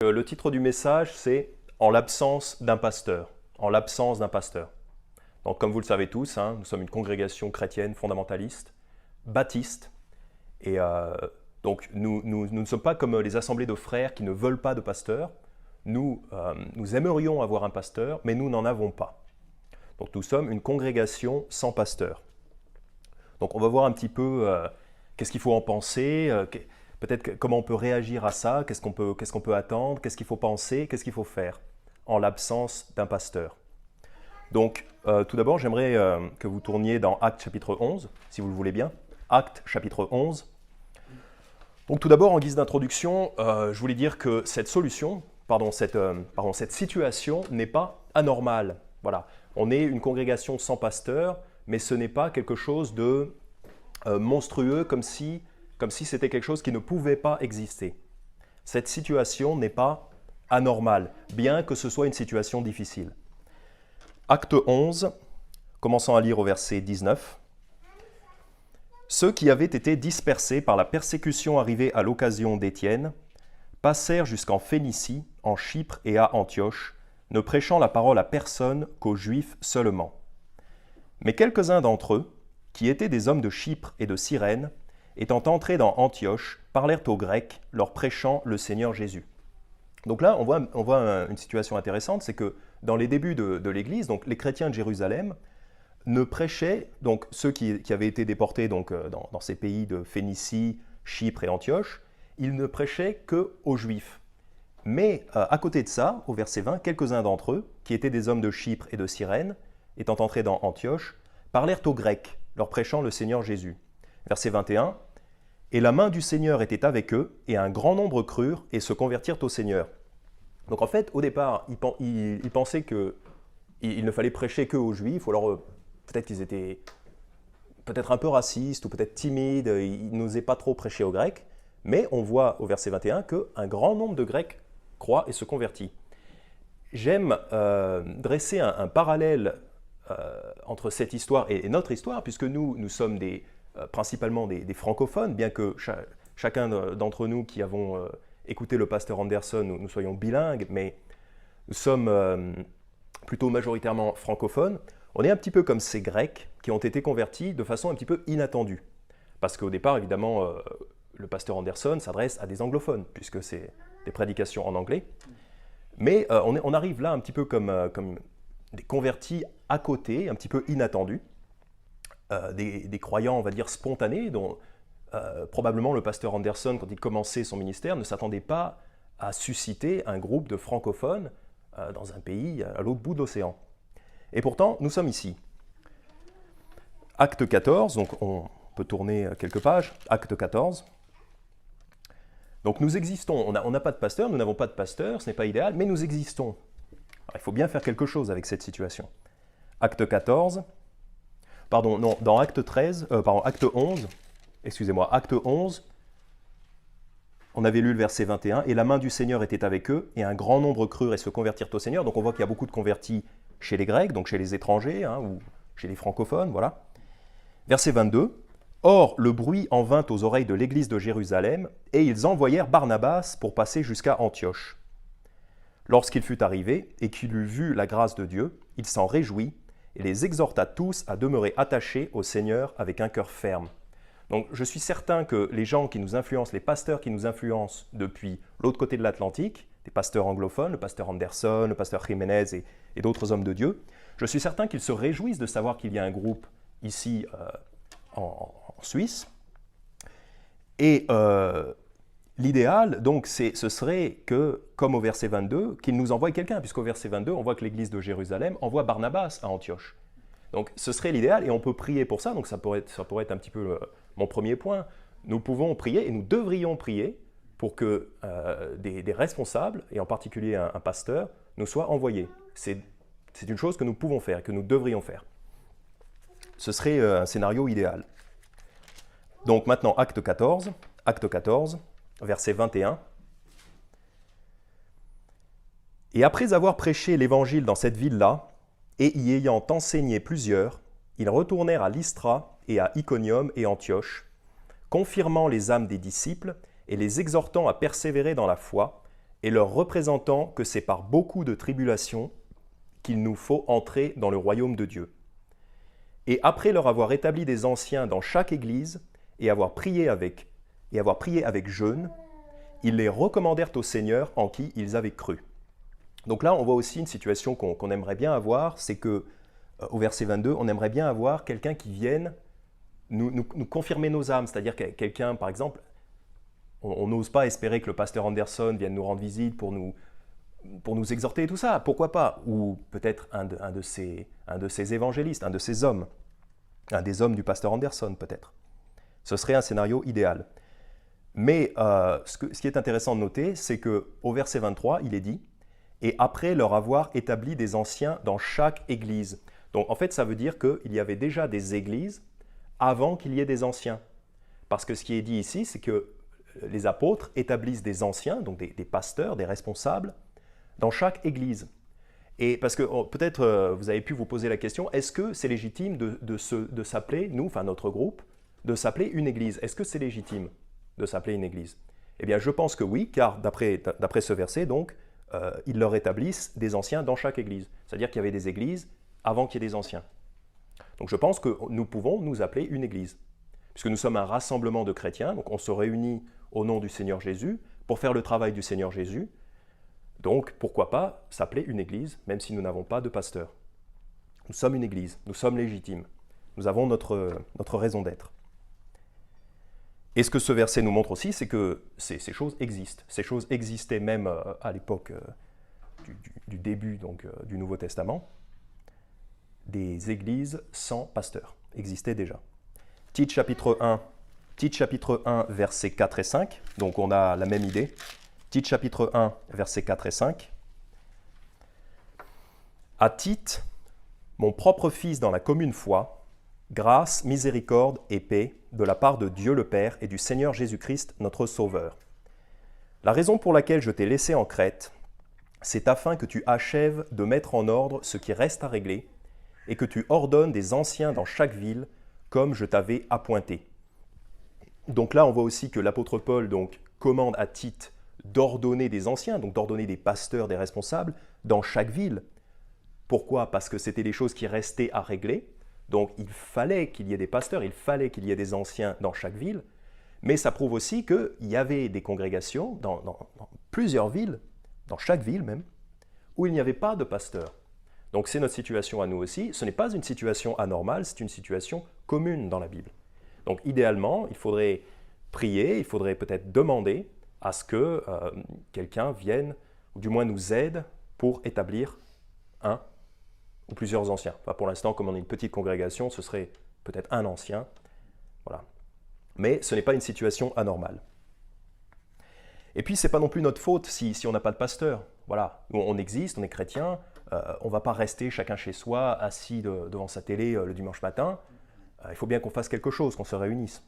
Le titre du message, c'est « En l'absence d'un pasteur ». En l'absence d'un pasteur. Donc, comme vous le savez tous, nous sommes une congrégation chrétienne fondamentaliste, baptiste, et donc nous ne sommes pas comme les assemblées de frères qui ne veulent pas de pasteur. Nous aimerions avoir un pasteur, mais nous n'en avons pas. Donc nous sommes une congrégation sans pasteur. Donc on va voir un petit peu qu'est-ce qu'il faut en penser, peut-être comment on peut réagir à ça, qu'est-ce qu'on peut attendre, qu'est-ce qu'il faut penser, qu'est-ce qu'il faut faire en l'absence d'un pasteur. Donc tout d'abord, j'aimerais que vous tourniez dans Actes chapitre 11, si vous le voulez bien. Actes chapitre 11. Donc tout d'abord, en guise d'introduction, je voulais dire que cette situation n'est pas anormale. Voilà. On est une congrégation sans pasteur, mais ce n'est pas quelque chose de monstrueux, comme si c'était quelque chose qui ne pouvait pas exister. Cette situation n'est pas anormale, bien que ce soit une situation difficile. Acte 11, commençant à lire au verset 19. Ceux qui avaient été dispersés par la persécution arrivée à l'occasion d'Étienne passèrent jusqu'en Phénicie, en Chypre et à Antioche, ne prêchant la parole à personne qu'aux Juifs seulement. Mais quelques-uns d'entre eux, qui étaient des hommes de Chypre et de Cyrène, étant entrés dans Antioche, parlèrent aux Grecs, leur prêchant le Seigneur Jésus. Donc là, on voit une situation intéressante, c'est que dans les débuts de l'Église, donc les chrétiens de Jérusalem ne prêchaient, donc ceux qui avaient été déportés donc, dans ces pays de Phénicie, Chypre et Antioche, ils ne prêchaient qu'aux Juifs. Mais à côté de ça, au verset 20, quelques-uns d'entre eux, qui étaient des hommes de Chypre et de Cyrène, étant entrés dans Antioche, parlèrent aux Grecs, leur prêchant le Seigneur Jésus. Verset 21, « Et la main du Seigneur était avec eux, et un grand nombre crurent et se convertirent au Seigneur. » Donc en fait, au départ, ils pensaient qu'il ne fallait prêcher qu'aux Juifs, ou alors peut-être qu'ils étaient peut-être un peu racistes, ou peut-être timides, ils n'osaient pas trop prêcher aux Grecs, mais on voit au verset 21 qu'un grand nombre de Grecs croient et se convertit. J'aime dresser un parallèle entre cette histoire et notre histoire, puisque nous sommes principalement des francophones, bien que chacun d'entre nous qui avons écouté le pasteur Anderson, nous soyons bilingues, mais nous sommes plutôt majoritairement francophones. On est un petit peu comme ces Grecs qui ont été convertis de façon un petit peu inattendue. Parce qu'au départ, évidemment, le pasteur Anderson s'adresse à des anglophones, puisque c'est des prédications en anglais. Mais on arrive là un petit peu comme des convertis à côté, un petit peu inattendus, des croyants, on va dire, spontanés, dont probablement le pasteur Anderson, quand il commençait son ministère, ne s'attendait pas à susciter un groupe de francophones dans un pays à l'autre bout de l'océan. Et pourtant, nous sommes ici. Acte 14, donc on peut tourner quelques pages, Acte 14. Donc nous existons, on n'a pas de pasteur, nous n'avons pas de pasteur, ce n'est pas idéal, mais nous existons. Alors, il faut bien faire quelque chose avec cette situation. Acte 14, pardon, non, dans Acte 11, excusez-moi, Acte 11, on avait lu le verset 21, « Et la main du Seigneur était avec eux, et un grand nombre crurent et se convertirent au Seigneur. » Donc on voit qu'il y a beaucoup de convertis chez les Grecs, donc chez les étrangers, ou chez les francophones, voilà. Verset 22, « Or, le bruit en vint aux oreilles de l'église de Jérusalem, et ils envoyèrent Barnabas pour passer jusqu'à Antioche. Lorsqu'il fut arrivé, et qu'il eut vu la grâce de Dieu, il s'en réjouit, et les exhorta tous à demeurer attachés au Seigneur avec un cœur ferme. » Donc je suis certain que les gens qui nous influencent, les pasteurs qui nous influencent depuis l'autre côté de l'Atlantique, les pasteurs anglophones, le pasteur Anderson, le pasteur Jiménez et d'autres hommes de Dieu, je suis certain qu'ils se réjouissent de savoir qu'il y a un groupe ici en Suisse. Et l'idéal, donc, ce serait que, comme au verset 22, qu'il nous envoie quelqu'un, puisqu'au verset 22, on voit que l'église de Jérusalem envoie Barnabas à Antioche. Donc ce serait l'idéal, et on peut prier pour ça, donc ça pourrait être un petit peu mon premier point. Nous pouvons prier, et nous devrions prier, pour que des responsables, et en particulier un pasteur, nous soient envoyés. C'est une chose que nous pouvons faire, que nous devrions faire. Ce serait un scénario idéal. Donc maintenant, Acte 14, verset 21. « Et après avoir prêché l'évangile dans cette ville-là, et y ayant enseigné plusieurs, ils retournèrent à Lystra et à Iconium et Antioche, confirmant les âmes des disciples et les exhortant à persévérer dans la foi, et leur représentant que c'est par beaucoup de tribulations qu'il nous faut entrer dans le royaume de Dieu. Et après leur avoir établi des anciens dans chaque église et avoir prié avec jeûne, ils les recommandèrent au Seigneur en qui ils avaient cru. Donc là, on voit aussi une situation qu'on aimerait bien avoir, c'est que au verset 22, on aimerait bien avoir quelqu'un qui vienne nous confirmer nos âmes, c'est-à-dire quelqu'un, par exemple, on n'ose pas espérer que le pasteur Anderson vienne nous rendre visite pour nous exhorter et tout ça, pourquoi pas? Ou peut-être un de ces évangélistes, un de ces hommes, un des hommes du pasteur Anderson peut-être. Ce serait un scénario idéal. Mais ce qui est intéressant de noter, c'est qu'au verset 23, il est dit « Et après leur avoir établi des anciens dans chaque église ». Donc en fait, ça veut dire qu'il y avait déjà des églises avant qu'il y ait des anciens. Parce que ce qui est dit ici, c'est que les apôtres établissent des anciens, donc des pasteurs, des responsables, dans chaque église. Et parce que peut-être vous avez pu vous poser la question, est-ce que c'est légitime de s'appeler, nous, enfin notre groupe, de s'appeler une église? Est-ce que c'est légitime de s'appeler une église? Eh bien, je pense que oui, car d'après ce verset, donc, ils leur établissent des anciens dans chaque église. C'est-à-dire qu'il y avait des églises avant qu'il y ait des anciens. Donc je pense que nous pouvons nous appeler une église, puisque nous sommes un rassemblement de chrétiens, donc on se réunit au nom du Seigneur Jésus pour faire le travail du Seigneur Jésus. Donc pourquoi pas s'appeler une église, même si nous n'avons pas de pasteur. Nous sommes une église, nous sommes légitimes, nous avons notre raison d'être. Et ce que ce verset nous montre aussi, c'est que ces choses existent. Ces choses existaient même à l'époque du début du Nouveau Testament. Des églises sans pasteur existaient déjà. Tite chapitre 1, versets 4 et 5. Donc on a la même idée. Tite chapitre 1, versets 4 et 5. À Tite, mon propre fils dans la commune foi, grâce, miséricorde et paix de la part de Dieu le Père et du Seigneur Jésus-Christ, notre Sauveur. La raison pour laquelle je t'ai laissé en Crète, c'est afin que tu achèves de mettre en ordre ce qui reste à régler et que tu ordonnes des anciens dans chaque ville, comme je t'avais appointé. Donc là, on voit aussi que l'apôtre Paul commande à Tite d'ordonner des anciens, donc d'ordonner des pasteurs, des responsables, dans chaque ville. Pourquoi? Parce que c'était des choses qui restaient à régler. Donc il fallait qu'il y ait des pasteurs, il fallait qu'il y ait des anciens dans chaque ville. Mais ça prouve aussi qu'il y avait des congrégations dans plusieurs villes, dans chaque ville même, où il n'y avait pas de pasteurs. Donc c'est notre situation à nous aussi. Ce n'est pas une situation anormale, c'est une situation commune dans la Bible. Donc idéalement, il faudrait prier, il faudrait peut-être demander à ce que quelqu'un vienne, ou du moins nous aide pour établir un ou plusieurs anciens. Enfin, pour l'instant, comme on est une petite congrégation, ce serait peut-être un ancien. Voilà. Mais ce n'est pas une situation anormale. Et puis, ce n'est pas non plus notre faute si on n'a pas de pasteur. Voilà, on existe, on est chrétien, on ne va pas rester chacun chez soi, assis devant sa télé le dimanche matin. Il faut bien qu'on fasse quelque chose, qu'on se réunisse.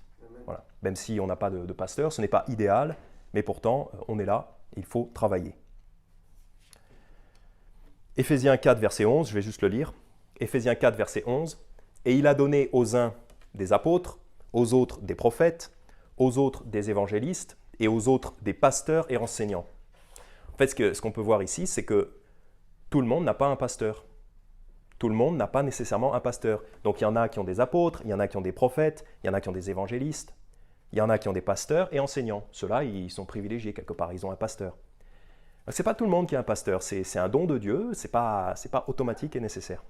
Voilà. Même si on n'a pas de pasteur, ce n'est pas idéal, mais pourtant, on est là, il faut travailler. Éphésiens 4, verset 11, je vais juste le lire. Éphésiens 4, verset 11. « Et il a donné aux uns des apôtres, aux autres des prophètes, aux autres des évangélistes et aux autres des pasteurs et enseignants. » En fait, ce qu'on peut voir ici, c'est que tout le monde n'a pas un pasteur. Tout le monde n'a pas nécessairement un pasteur. Donc il y en a qui ont des apôtres, il y en a qui ont des prophètes, il y en a qui ont des évangélistes, il y en a qui ont des pasteurs et enseignants. Ceux-là, ils sont privilégiés quelque part, ils ont un pasteur. Ce n'est pas tout le monde qui a un pasteur, c'est un don de Dieu, ce n'est pas automatique et nécessaire.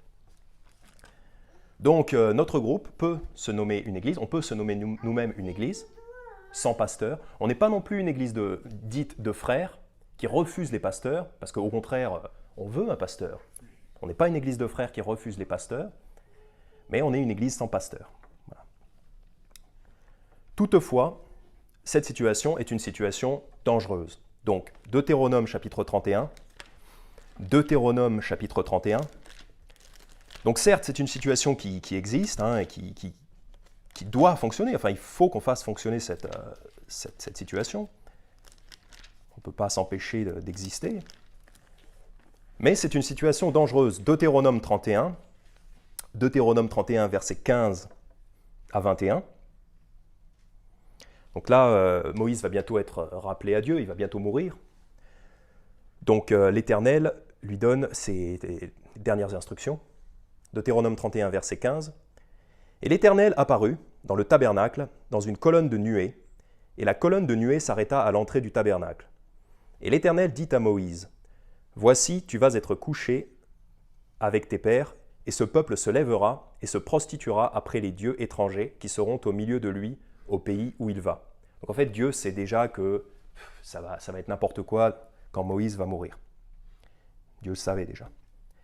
Donc notre groupe peut se nommer une église, on peut se nommer nous-mêmes une église, sans pasteur. On n'est pas non plus une église dite de frères, qui refuse les pasteurs, parce qu'au contraire, on veut un pasteur. On n'est pas une église de frères qui refuse les pasteurs, mais on est une église sans pasteur. Voilà. Toutefois, cette situation est une situation dangereuse. Donc, Deutéronome chapitre 31. Deutéronome chapitre 31. Donc certes, c'est une situation qui existe, et qui doit fonctionner. Enfin, il faut qu'on fasse fonctionner cette situation. On ne peut pas s'empêcher d'exister. Mais c'est une situation dangereuse. Deutéronome 31, verset 15 à 21. Donc là, Moïse va bientôt être rappelé à Dieu, il va bientôt mourir. Donc l'Éternel lui donne ses dernières instructions. Deutéronome 31, verset 15. « Et l'Éternel apparut dans le tabernacle, dans une colonne de nuée, et la colonne de nuée s'arrêta à l'entrée du tabernacle. Et l'Éternel dit à Moïse, « Voici, tu vas être couché avec tes pères, et ce peuple se lèvera et se prostituera après les dieux étrangers qui seront au milieu de lui, au pays où il va. » Donc en fait, Dieu sait déjà que ça va être n'importe quoi quand Moïse va mourir. Dieu le savait déjà.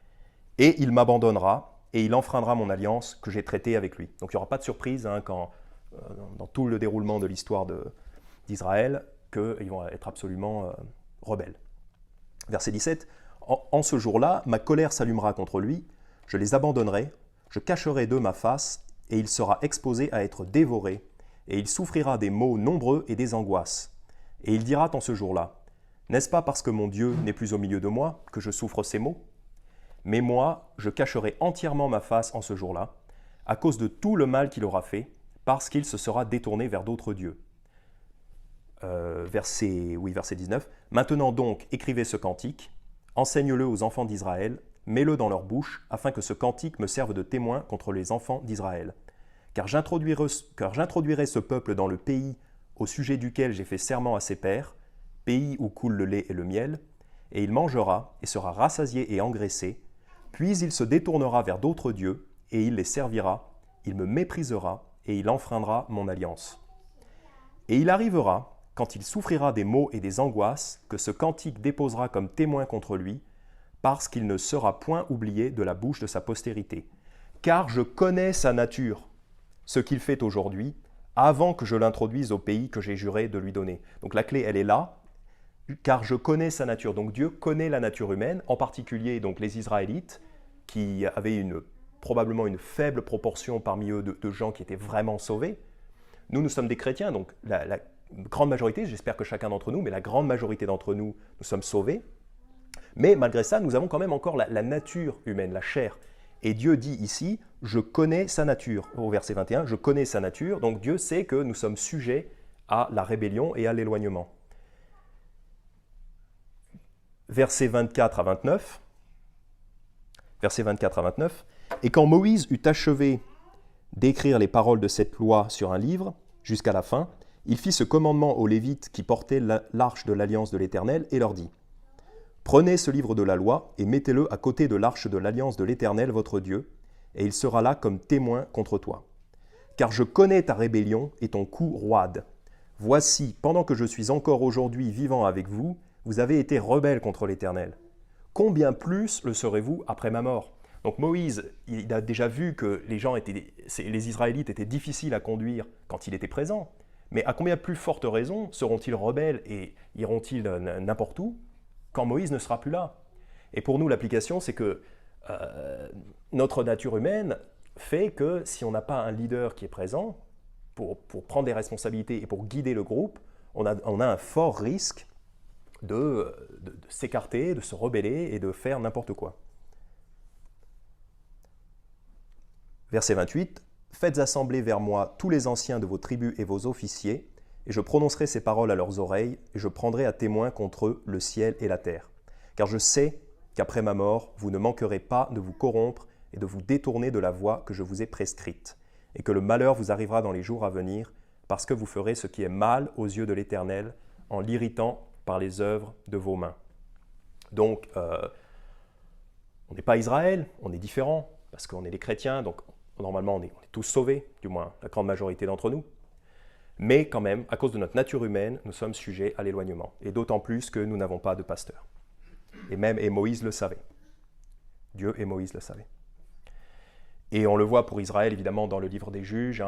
« Et il m'abandonnera, et il enfreindra mon alliance que j'ai traitée avec lui. » Donc il n'y aura pas de surprise quand, dans tout le déroulement de l'histoire d'Israël, qu'ils vont être absolument rebelles. Verset 17. « En ce jour-là, ma colère s'allumera contre lui, je les abandonnerai, je cacherai d'eux ma face, et il sera exposé à être dévoré, et il souffrira des maux nombreux et des angoisses. Et il dira en ce jour-là, n'est-ce pas parce que mon Dieu n'est plus au milieu de moi que je souffre ces maux ? Mais moi, je cacherai entièrement ma face en ce jour-là, à cause de tout le mal qu'il aura fait, parce qu'il se sera détourné vers d'autres dieux. » Verset 19. « Maintenant donc, écrivez ce cantique, enseigne-le aux enfants d'Israël, mets-le dans leur bouche, afin que ce cantique me serve de témoin contre les enfants d'Israël. Car j'introduirai ce peuple dans le pays au sujet duquel j'ai fait serment à ses pères, pays où coule le lait et le miel, et il mangera et sera rassasié et engraissé, puis il se détournera vers d'autres dieux, et il les servira, il me méprisera, et il enfreindra mon alliance. Et il arrivera, quand il souffrira des maux et des angoisses, que ce cantique déposera comme témoin contre lui, parce qu'il ne sera point oublié de la bouche de sa postérité. Car je connais sa nature, ce qu'il fait aujourd'hui, avant que je l'introduise au pays que j'ai juré de lui donner. » Donc la clé, elle est là, car je connais sa nature. Donc Dieu connaît la nature humaine, en particulier donc les Israélites, qui avaient probablement une faible proportion parmi eux de gens qui étaient vraiment sauvés. Nous sommes des chrétiens, donc la grande majorité, j'espère que chacun d'entre nous, mais la grande majorité d'entre nous, nous sommes sauvés. Mais malgré ça, nous avons quand même encore la nature humaine, la chair. Et Dieu dit ici, je connais sa nature. Au verset 21, je connais sa nature. Donc Dieu sait que nous sommes sujets à la rébellion et à l'éloignement. Versets 24 à 29. « Et quand Moïse eut achevé d'écrire les paroles de cette loi sur un livre, jusqu'à la fin, il fit ce commandement aux Lévites qui portaient l'arche de l'alliance de l'Éternel et leur dit, « Prenez ce livre de la loi et mettez-le à côté de l'arche de l'alliance de l'Éternel votre Dieu, et il sera là comme témoin contre toi. Car je connais ta rébellion et ton cou roide. Voici, pendant que je suis encore aujourd'hui vivant avec vous, vous avez été rebelles contre l'Éternel. Combien plus le serez-vous après ma mort ?» Donc Moïse, il a déjà vu que les Israélites étaient difficiles à conduire quand il était présent. Mais à combien plus forte raison seront-ils rebelles et iront-ils n'importe où quand Moïse ne sera plus là? Et pour nous, l'application, c'est que notre nature humaine fait que si on n'a pas un leader qui est présent pour prendre des responsabilités et pour guider le groupe, on a un fort risque de s'écarter, de se rebeller et de faire n'importe quoi. Verset 28. « Faites assembler vers moi tous les anciens de vos tribus et vos officiers, et je prononcerai ces paroles à leurs oreilles, et je prendrai à témoin contre eux le ciel et la terre. Car je sais qu'après ma mort, vous ne manquerez pas de vous corrompre et de vous détourner de la voie que je vous ai prescrite, et que le malheur vous arrivera dans les jours à venir, parce que vous ferez ce qui est mal aux yeux de l'Éternel, en l'irritant par les œuvres de vos mains. » Donc, on n'est pas Israël, on est différent, parce qu'on est des chrétiens, donc normalement on est tous sauvés, du moins la grande majorité d'entre nous. Mais quand même, à cause de notre nature humaine, nous sommes sujets à l'éloignement, et d'autant plus que nous n'avons pas de pasteur. Et Moïse le savait. Dieu et Moïse le savaient. Et on le voit pour Israël, évidemment, dans le livre des juges,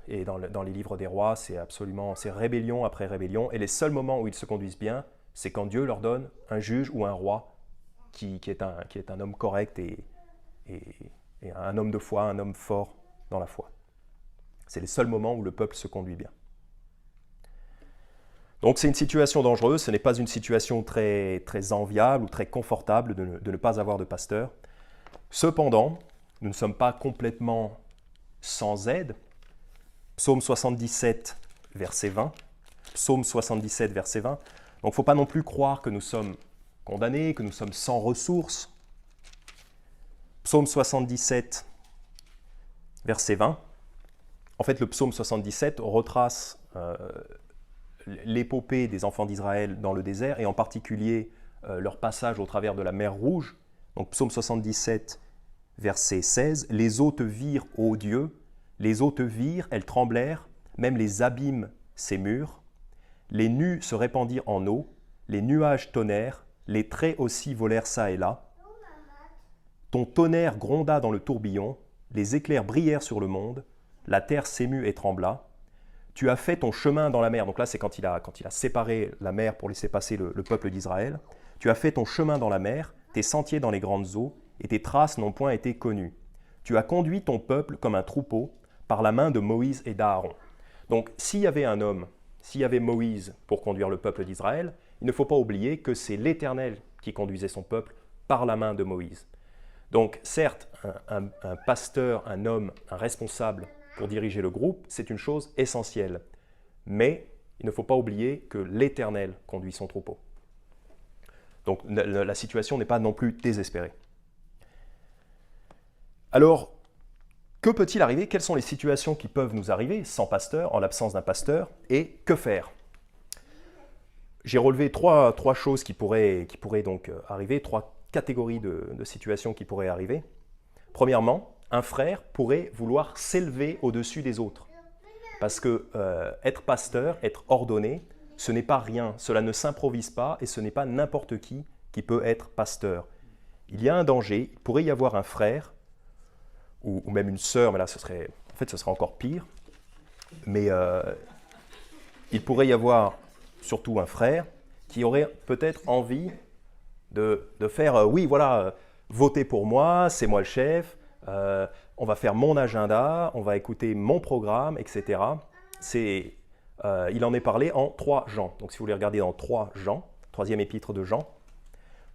et dans les livres des rois, c'est rébellion après rébellion. Et les seuls moments où ils se conduisent bien, c'est quand Dieu leur donne un juge ou un roi qui est un homme correct et un homme de foi, un homme fort dans la foi. C'est les seuls moments où le peuple se conduit bien. Donc c'est une situation dangereuse, ce n'est pas une situation très, très enviable ou très confortable de ne pas avoir de pasteur. Cependant, nous ne sommes pas complètement sans aide. Psaume 77, verset 20. Psaume 77, verset 20. Donc il ne faut pas non plus croire que nous sommes condamnés, que nous sommes sans ressources. Psaume 77, verset 20. En fait, le psaume 77 retrace l'épopée des enfants d'Israël dans le désert, et en particulier leur passage au travers de la mer Rouge. Donc psaume 77, verset 16. « Les eaux te virent, ô Dieu, les eaux te virent, elles tremblèrent, même les abîmes s'émurent. Les nus se répandirent en eau, les nuages tonnèrent, les traits aussi volèrent çà et là. Ton tonnerre gronda dans le tourbillon, les éclairs brillèrent sur le monde, la terre s'émut et trembla. Tu as fait ton chemin dans la mer. » Donc là, c'est quand il a séparé la mer pour laisser passer le peuple d'Israël. « Tu as fait ton chemin dans la mer, tes sentiers dans les grandes eaux, et tes traces n'ont point été connues. Tu as conduit ton peuple comme un troupeau par la main de Moïse et d'Aaron. » Donc, s'il y avait un homme, s'il y avait Moïse pour conduire le peuple d'Israël, il ne faut pas oublier que c'est l'Éternel qui conduisait son peuple par la main de Moïse. Donc, certes, un pasteur, un homme, un responsable pour diriger le groupe, c'est une chose essentielle. Mais il ne faut pas oublier que l'Éternel conduit son troupeau. Donc, la situation n'est pas non plus désespérée. Alors, que peut-il arriver? Quelles sont les situations qui peuvent nous arriver sans pasteur, en l'absence d'un pasteur? Et que faire? J'ai relevé trois choses qui pourraient donc arriver, trois catégories de situations qui pourraient arriver. Premièrement, un frère pourrait vouloir s'élever au-dessus des autres. Parce que être pasteur, être ordonné, ce n'est pas rien, cela ne s'improvise pas et ce n'est pas n'importe qui peut être pasteur. Il y a un danger, il pourrait y avoir un frère ou même une sœur, mais là ce serait encore pire. Mais il pourrait y avoir surtout un frère qui aurait peut-être envie de faire oui, voilà, votez pour moi, c'est moi le chef, on va faire mon agenda, on va écouter mon programme, etc. Il en est parlé en 3 Jean. Donc si vous voulez regarder dans 3 Jean, 3e épître de Jean,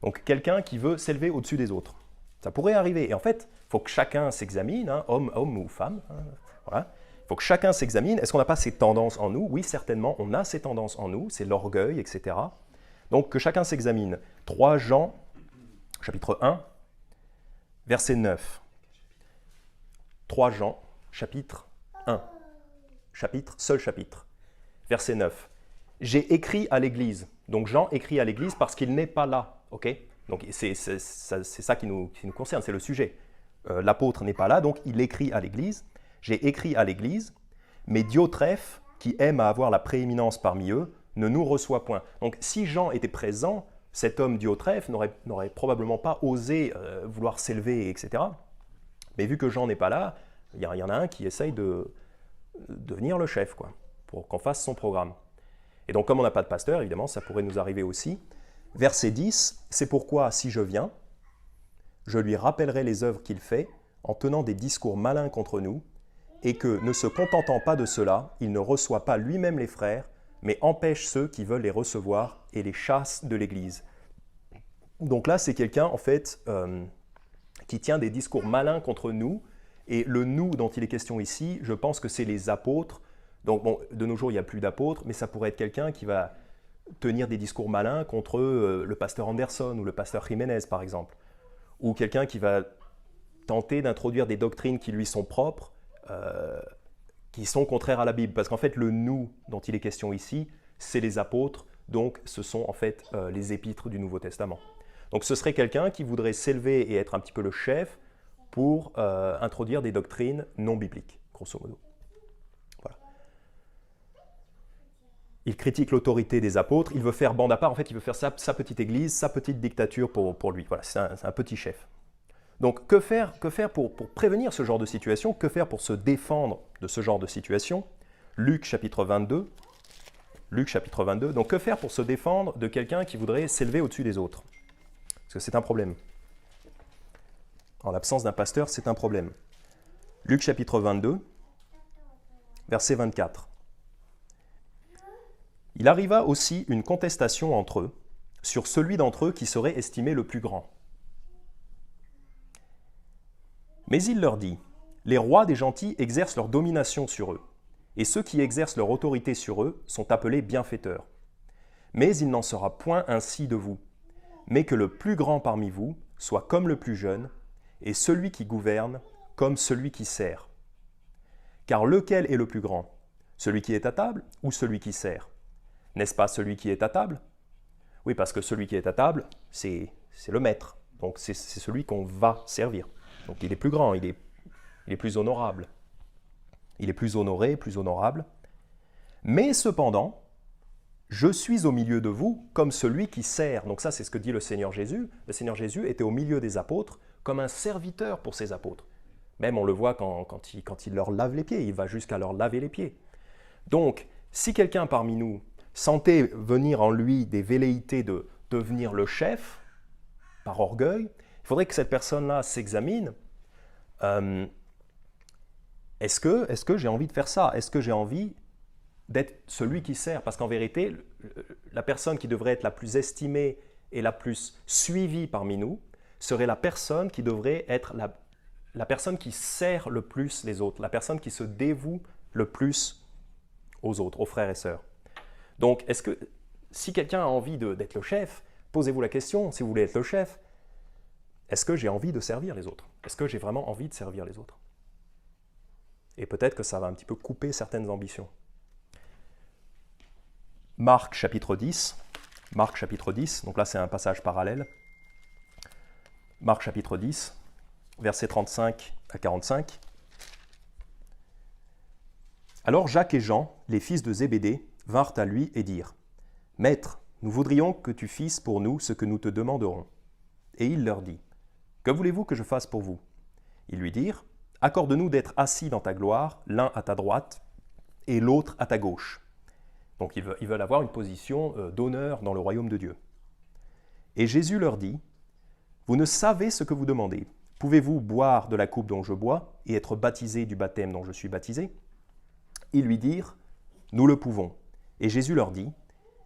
donc quelqu'un qui veut s'élever au-dessus des autres. Ça pourrait arriver. Et en fait, il faut que chacun s'examine, hein, homme ou femme. Hein, voilà. Il faut que chacun s'examine. Est-ce qu'on n'a pas ces tendances en nous? Oui, certainement, on a ces tendances en nous. C'est l'orgueil, etc. Donc que chacun s'examine. 3 Jean, chapitre 1, verset 9. 3 Jean, chapitre 1. Seul chapitre. Verset 9. J'ai écrit à l'Église. Donc Jean écrit à l'Église parce qu'il n'est pas là. Okay, donc c'est ça qui nous concerne, c'est le sujet. L'apôtre n'est pas là, donc il écrit à l'Église. J'ai écrit à l'Église, mais Diotrephe, qui aime à avoir la prééminence parmi eux, ne nous reçoit point. Donc si Jean était présent, cet homme Diotrephe n'aurait probablement pas osé vouloir s'élever, etc. Mais vu que Jean n'est pas là, il y en a un qui essaye de devenir le chef, quoi, pour qu'on fasse son programme. Et donc comme on n'a pas de pasteur, évidemment, ça pourrait nous arriver aussi. Verset 10, « C'est pourquoi, si je viens, je lui rappellerai les œuvres qu'il fait, en tenant des discours malins contre nous, et que, ne se contentant pas de cela, il ne reçoit pas lui-même les frères, mais empêche ceux qui veulent les recevoir et les chasse de l'Église. » Donc là, c'est quelqu'un, en fait, qui tient des discours malins contre nous, et le « nous » dont il est question ici, je pense que c'est les apôtres. Donc bon, de nos jours, il n'y a plus d'apôtres, mais ça pourrait être quelqu'un qui va tenir des discours malins contre le pasteur Anderson ou le pasteur Jiménez, par exemple. Ou quelqu'un qui va tenter d'introduire des doctrines qui lui sont propres, qui sont contraires à la Bible. Parce qu'en fait, le « nous » dont il est question ici, c'est les apôtres, donc ce sont en fait les épîtres du Nouveau Testament. Donc ce serait quelqu'un qui voudrait s'élever et être un petit peu le chef pour introduire des doctrines non bibliques, grosso modo. Il critique l'autorité des apôtres, il veut faire bande à part, en fait il veut faire sa petite église, sa petite dictature pour lui. Voilà, c'est un petit chef. Donc que faire pour prévenir ce genre de situation? Que faire pour se défendre de ce genre de situation? Luc chapitre 22. Donc que faire pour se défendre de quelqu'un qui voudrait s'élever au-dessus des autres? Parce que c'est un problème. En l'absence d'un pasteur, c'est un problème. Luc chapitre 22, verset 24. Il arriva aussi une contestation entre eux sur celui d'entre eux qui serait estimé le plus grand. Mais il leur dit, « Les rois des gentils exercent leur domination sur eux, et ceux qui exercent leur autorité sur eux sont appelés bienfaiteurs. Mais il n'en sera point ainsi de vous. mais que le plus grand parmi vous soit comme le plus jeune, et celui qui gouverne comme celui qui sert. Car lequel est le plus grand? Celui qui est à table ou celui qui sert? N'est-ce pas celui qui est à table? Oui, parce que celui qui est à table, c'est le maître. Donc c'est celui qu'on va servir. Donc il est plus grand, il est plus honorable. Il est plus honoré, plus honorable. Mais cependant, je suis au milieu de vous comme celui qui sert. Donc ça, c'est ce que dit le Seigneur Jésus. Le Seigneur Jésus était au milieu des apôtres comme un serviteur pour ses apôtres. Même on le voit quand il leur lave les pieds, il va jusqu'à leur laver les pieds. Donc, si quelqu'un parmi nous sentait venir en lui des velléités de devenir le chef, par orgueil, il faudrait que cette personne-là s'examine. Est-ce que j'ai envie de faire ça? Est-ce que j'ai envie d'être celui qui sert? Parce qu'en vérité, la personne qui devrait être la plus estimée et la plus suivie parmi nous serait la personne qui devrait être la personne qui sert le plus les autres, la personne qui se dévoue le plus aux autres, aux frères et sœurs. Donc, est-ce que si quelqu'un a envie d'être le chef, posez-vous la question, si vous voulez être le chef, est-ce que j'ai envie de servir les autres? Est-ce que j'ai vraiment envie de servir les autres? Et peut-être que ça va un petit peu couper certaines ambitions. Marc chapitre 10, donc là c'est un passage parallèle. Marc chapitre 10, versets 35 à 45. Alors Jacques et Jean, les fils de Zébédée, vinrent à lui et dirent : Maître, nous voudrions que tu fisses pour nous ce que nous te demanderons. Et il leur dit : Que voulez-vous que je fasse pour vous? Ils lui dirent : Accorde-nous d'être assis dans ta gloire, l'un à ta droite et l'autre à ta gauche. Donc ils veulent avoir une position d'honneur dans le royaume de Dieu. Et Jésus leur dit : Vous ne savez ce que vous demandez. Pouvez-vous boire de la coupe dont je bois et être baptisé du baptême dont je suis baptisé? Ils lui dirent : Nous le pouvons. Et Jésus leur dit :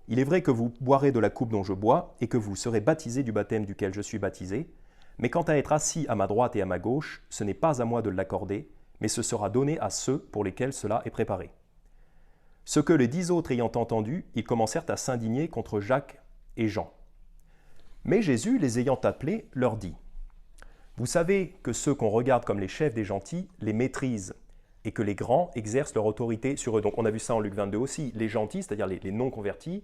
Il est vrai que vous boirez de la coupe dont je bois et que vous serez baptisés du baptême duquel je suis baptisé, mais quant à être assis à ma droite et à ma gauche, ce n'est pas à moi de l'accorder, mais ce sera donné à ceux pour lesquels cela est préparé. Ce que les 10 autres ayant entendu, ils commencèrent à s'indigner contre Jacques et Jean. Mais Jésus, les ayant appelés, leur dit : Vous savez que ceux qu'on regarde comme les chefs des gentils les maîtrisent, et que les grands exercent leur autorité sur eux. Donc on a vu ça en Luc 22 aussi. Les gentils, c'est-à-dire les non-convertis,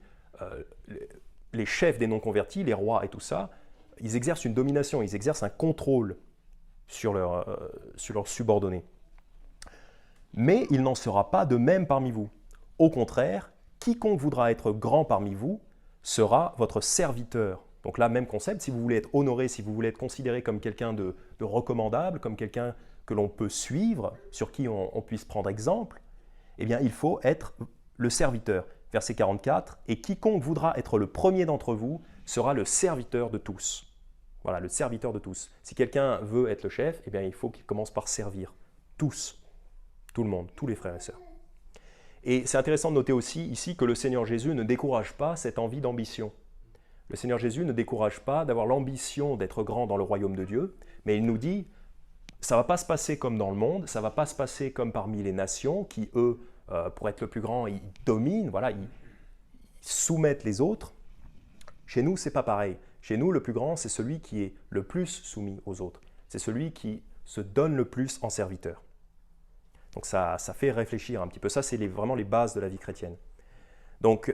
les chefs des non-convertis, les rois et tout ça, ils exercent une domination, ils exercent un contrôle sur leurs subordonnés. Mais il n'en sera pas de même parmi vous. Au contraire, quiconque voudra être grand parmi vous sera votre serviteur. Donc là, même concept, si vous voulez être honoré, si vous voulez être considéré comme quelqu'un de recommandable, comme quelqu'un que l'on peut suivre, sur qui on puisse prendre exemple, eh bien, il faut être le serviteur. Verset 44, « Et quiconque voudra être le premier d'entre vous sera le serviteur de tous. » Voilà, le serviteur de tous. Si quelqu'un veut être le chef, eh bien, il faut qu'il commence par servir tous, tout le monde, tous les frères et sœurs. Et c'est intéressant de noter aussi ici que le Seigneur Jésus ne décourage pas cette envie d'ambition. Le Seigneur Jésus ne décourage pas d'avoir l'ambition d'être grand dans le royaume de Dieu, mais il nous dit, ça ne va pas se passer comme dans le monde, ça ne va pas se passer comme parmi les nations qui, eux, pour être le plus grand, ils dominent, voilà, ils soumettent les autres. Chez nous, ce n'est pas pareil. Chez nous, le plus grand, c'est celui qui est le plus soumis aux autres. C'est celui qui se donne le plus en serviteur. Donc ça fait réfléchir un petit peu. Ça, c'est vraiment les bases de la vie chrétienne. Donc,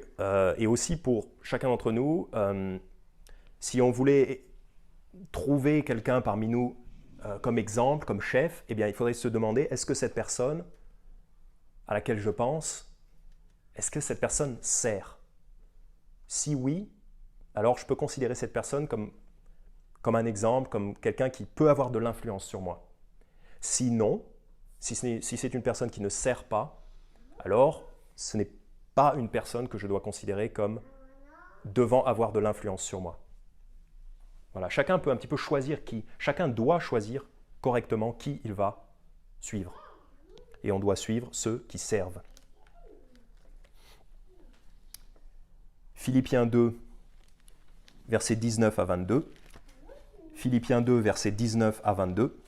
et aussi pour chacun d'entre nous, si on voulait trouver quelqu'un parmi nous comme exemple, comme chef, eh bien, il faudrait se demander, est-ce que cette personne à laquelle je pense, est-ce que cette personne sert? Si oui, alors je peux considérer cette personne comme un exemple, comme quelqu'un qui peut avoir de l'influence sur moi. Si non, si c'est une personne qui ne sert pas, alors ce n'est pas une personne que je dois considérer comme devant avoir de l'influence sur moi. Voilà, chacun peut un petit peu choisir chacun doit choisir correctement qui il va suivre. Et on doit suivre ceux qui servent. Philippiens 2, versets 19 à 22. Philippiens 2, versets 19 à 22.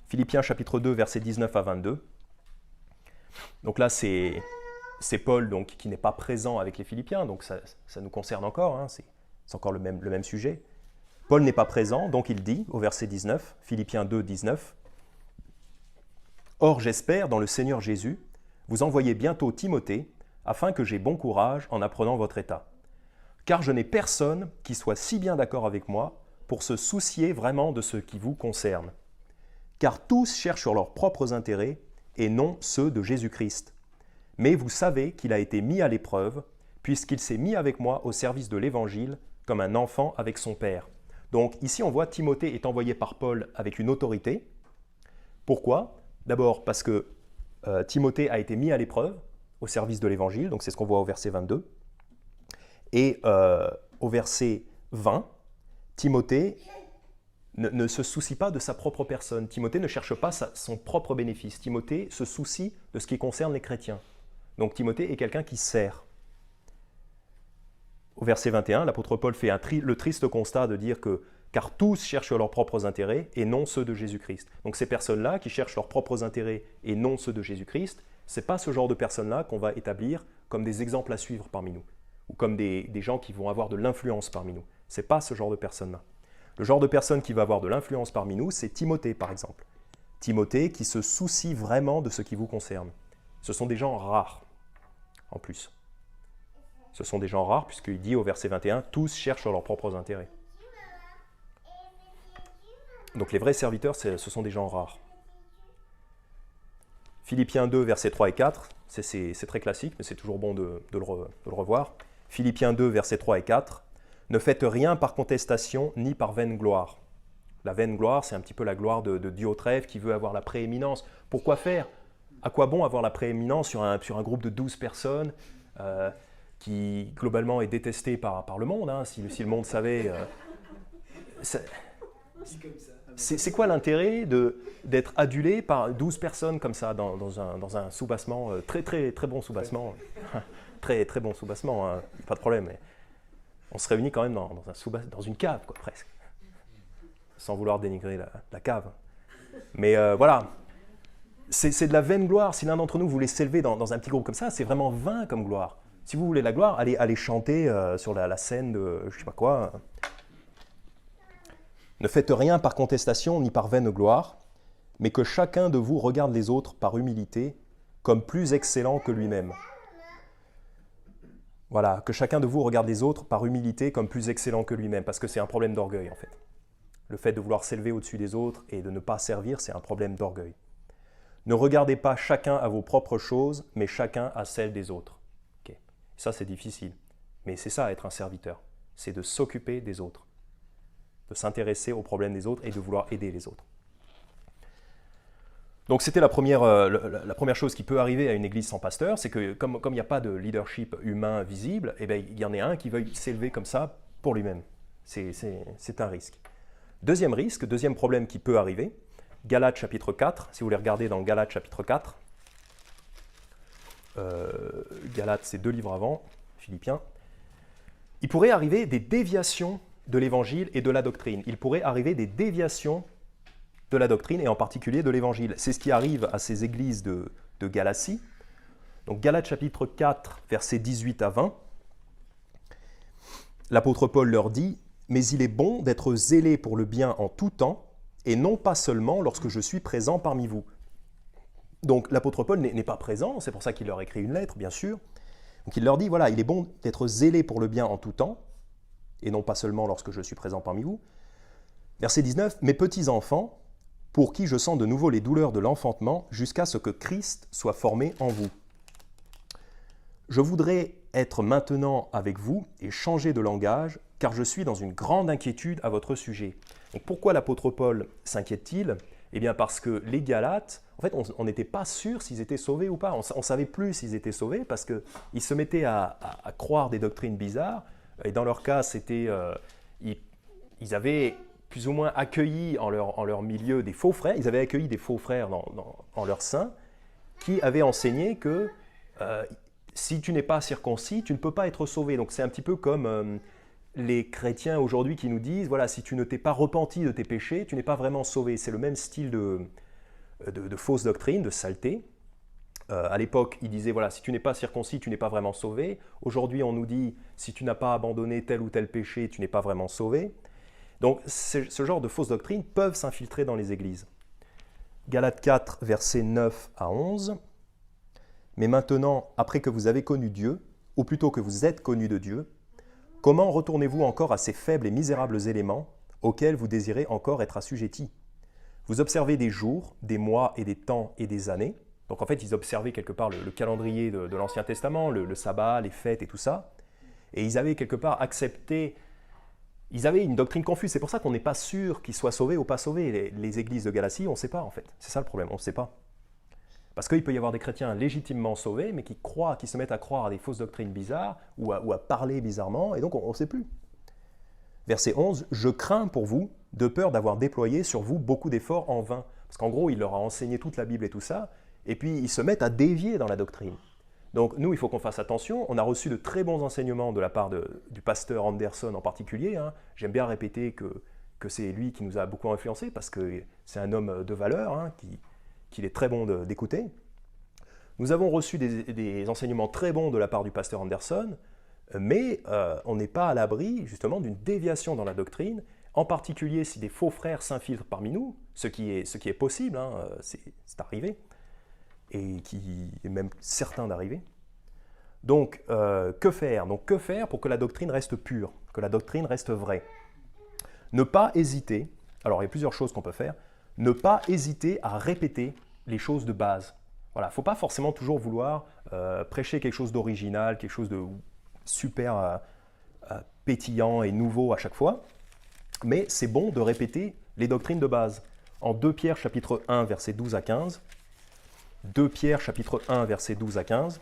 Philippiens chapitre 2, versets 19 à 22. Donc là, c'est c'est Paul donc, qui n'est pas présent avec les Philippiens, donc ça nous concerne encore, hein, c'est encore le même sujet. Paul n'est pas présent, donc il dit au verset 19, Philippiens 2, 19, « Or j'espère dans le Seigneur Jésus, vous envoyer bientôt Timothée, afin que j'aie bon courage en apprenant votre état. Car je n'ai personne qui soit si bien d'accord avec moi pour se soucier vraiment de ce qui vous concerne. Car tous cherchent sur leurs propres intérêts et non ceux de Jésus-Christ. Mais vous savez qu'il a été mis à l'épreuve, puisqu'il s'est mis avec moi au service de l'Évangile, comme un enfant avec son père. » Donc ici, on voit Timothée est envoyé par Paul avec une autorité. Pourquoi ? D'abord parce que Timothée a été mis à l'épreuve au service de l'Évangile, donc c'est ce qu'on voit au verset 22. Et au verset 20, Timothée ne se soucie pas de sa propre personne. Timothée ne cherche pas son propre bénéfice. Timothée se soucie de ce qui concerne les chrétiens. Donc Timothée est quelqu'un qui sert. Au verset 21, l'apôtre Paul fait le triste constat de dire que « car tous cherchent leurs propres intérêts et non ceux de Jésus-Christ ». Donc ces personnes-là qui cherchent leurs propres intérêts et non ceux de Jésus-Christ, ce n'est pas ce genre de personnes-là qu'on va établir comme des exemples à suivre parmi nous, ou comme des gens qui vont avoir de l'influence parmi nous. Ce n'est pas ce genre de personnes-là. Le genre de personne qui va avoir de l'influence parmi nous, c'est Timothée, par exemple. Timothée qui se soucie vraiment de ce qui vous concerne. Ce sont des gens rares, en plus. Ce sont des gens rares, puisqu'il dit au verset 21, « Tous cherchent leurs propres intérêts ». Donc les vrais serviteurs, ce sont des gens rares. Philippiens 2, versets 3 et 4, c'est très classique, mais c'est toujours bon de le revoir. Philippiens 2, versets 3 et 4, « Ne faites rien par contestation ni par vaine gloire ». La vaine gloire, c'est un petit peu la gloire de Diotrephe qui veut avoir la prééminence. Pourquoi faire ? À quoi bon avoir la prééminence sur un groupe de 12 personnes qui globalement est détesté par le monde, hein, si le monde savait. C'est quoi l'intérêt d'être adulé par 12 personnes comme ça dans un soubassement, très bon soubassement, très bon soubassement, hein, pas de problème. Mais on se réunit quand même dans une cave, quoi, presque, sans vouloir dénigrer la cave. Mais voilà, c'est de la vaine gloire. Si l'un d'entre nous voulait s'élever dans un petit groupe comme ça, c'est vraiment vain comme gloire. Si vous voulez la gloire, allez chanter sur la scène de je ne sais pas quoi. Ne faites rien par contestation ni par vaine gloire, mais que chacun de vous regarde les autres par humilité, comme plus excellents que lui-même. Voilà, que chacun de vous regarde les autres par humilité comme plus excellents que lui-même, parce que c'est un problème d'orgueil en fait. Le fait de vouloir s'élever au-dessus des autres et de ne pas servir, c'est un problème d'orgueil. Ne regardez pas chacun à vos propres choses, mais chacun à celles des autres. Ça, c'est difficile. Mais c'est ça, être un serviteur. C'est de s'occuper des autres, de s'intéresser aux problèmes des autres et de vouloir aider les autres. Donc, c'était la première chose qui peut arriver à une église sans pasteur, c'est que comme il n'y a pas de leadership humain visible, eh bien, il y en a un qui veuille s'élever comme ça pour lui-même. C'est un risque. Deuxième risque, deuxième problème qui peut arriver, Galates chapitre 4, si vous voulez regarder dans Galates chapitre 4, Galates, c'est 2 livres avant, Philippiens, il pourrait arriver des déviations de l'évangile et de la doctrine. Il pourrait arriver des déviations de la doctrine et en particulier de l'évangile. C'est ce qui arrive à ces églises de Galatie. Donc Galates chapitre 4, versets 18 à 20. L'apôtre Paul leur dit « Mais il est bon d'être zélé pour le bien en tout temps, et non pas seulement lorsque je suis présent parmi vous. » Donc l'apôtre Paul n'est pas présent, c'est pour ça qu'il leur écrit une lettre, bien sûr. Donc il leur dit, voilà, il est bon d'être zélé pour le bien en tout temps, et non pas seulement lorsque je suis présent parmi vous. Verset 19, « Mes petits enfants, pour qui je sens de nouveau les douleurs de l'enfantement, jusqu'à ce que Christ soit formé en vous. Je voudrais être maintenant avec vous et changer de langage, car je suis dans une grande inquiétude à votre sujet. » Donc pourquoi l'apôtre Paul s'inquiète-t-il ? Eh bien parce que les Galates, en fait, on n'était pas sûr s'ils étaient sauvés ou pas. On ne savait plus s'ils étaient sauvés parce qu'ils se mettaient à croire des doctrines bizarres. Et dans leur cas, ils avaient plus ou moins accueilli en leur milieu des faux frères. Ils avaient accueilli des faux frères en leur sein qui avaient enseigné que si tu n'es pas circoncis, tu ne peux pas être sauvé. Donc c'est un petit peu comme les chrétiens aujourd'hui qui nous disent, voilà, si tu ne t'es pas repenti de tes péchés, tu n'es pas vraiment sauvé. C'est le même style de fausse doctrine, de saleté. À l'époque, il disait, voilà, si tu n'es pas circoncis, tu n'es pas vraiment sauvé. Aujourd'hui, on nous dit, si tu n'as pas abandonné tel ou tel péché, tu n'es pas vraiment sauvé. Donc, ce genre de fausses doctrines peuvent s'infiltrer dans les églises. Galates 4, versets 9 à 11. Mais maintenant, après que vous avez connu Dieu, ou plutôt que vous êtes connus de Dieu, comment retournez-vous encore à ces faibles et misérables éléments auxquels vous désirez encore être assujettis? Vous observez des jours, des mois et des temps et des années. Donc en fait, ils observaient quelque part le calendrier de l'Ancien Testament, le sabbat, les fêtes et tout ça. Et ils avaient quelque part accepté, ils avaient une doctrine confuse. C'est pour ça qu'on n'est pas sûr qu'ils soient sauvés ou pas sauvés. Les églises de Galatie, on ne sait pas en fait. C'est ça le problème, on ne sait pas. Parce qu'il peut y avoir des chrétiens légitimement sauvés, mais qui se mettent à croire à des fausses doctrines bizarres ou à parler bizarrement, et donc on ne sait plus. Verset 11, « Je crains pour vous, de peur d'avoir déployé sur vous beaucoup d'efforts en vain. » Parce qu'en gros, il leur a enseigné toute la Bible et tout ça, et puis ils se mettent à dévier dans la doctrine. Donc nous, il faut qu'on fasse attention. On a reçu de très bons enseignements de la part du pasteur Anderson en particulier. Hein. J'aime bien répéter que c'est lui qui nous a beaucoup influencés, parce que c'est un homme de valeur, hein, qu'il est très bon d'écouter. Nous avons reçu des enseignements très bons de la part du pasteur Anderson, mais on n'est pas à l'abri justement d'une déviation dans la doctrine, en particulier si des faux frères s'infiltrent parmi nous, ce qui est possible, hein, c'est arrivé, et qui est même certain d'arriver. Donc, que faire? Donc, que faire pour que la doctrine reste pure, que la doctrine reste vraie? Ne pas hésiter, alors il y a plusieurs choses qu'on peut faire, ne pas hésiter à répéter les choses de base. Voilà, il ne faut pas forcément toujours vouloir prêcher quelque chose d'original, quelque chose de super pétillant et nouveau à chaque fois, mais c'est bon de répéter les doctrines de base. En 2 Pierre chapitre 1, versets 12 à 15, 2 Pierre chapitre 1, versets 12 à 15,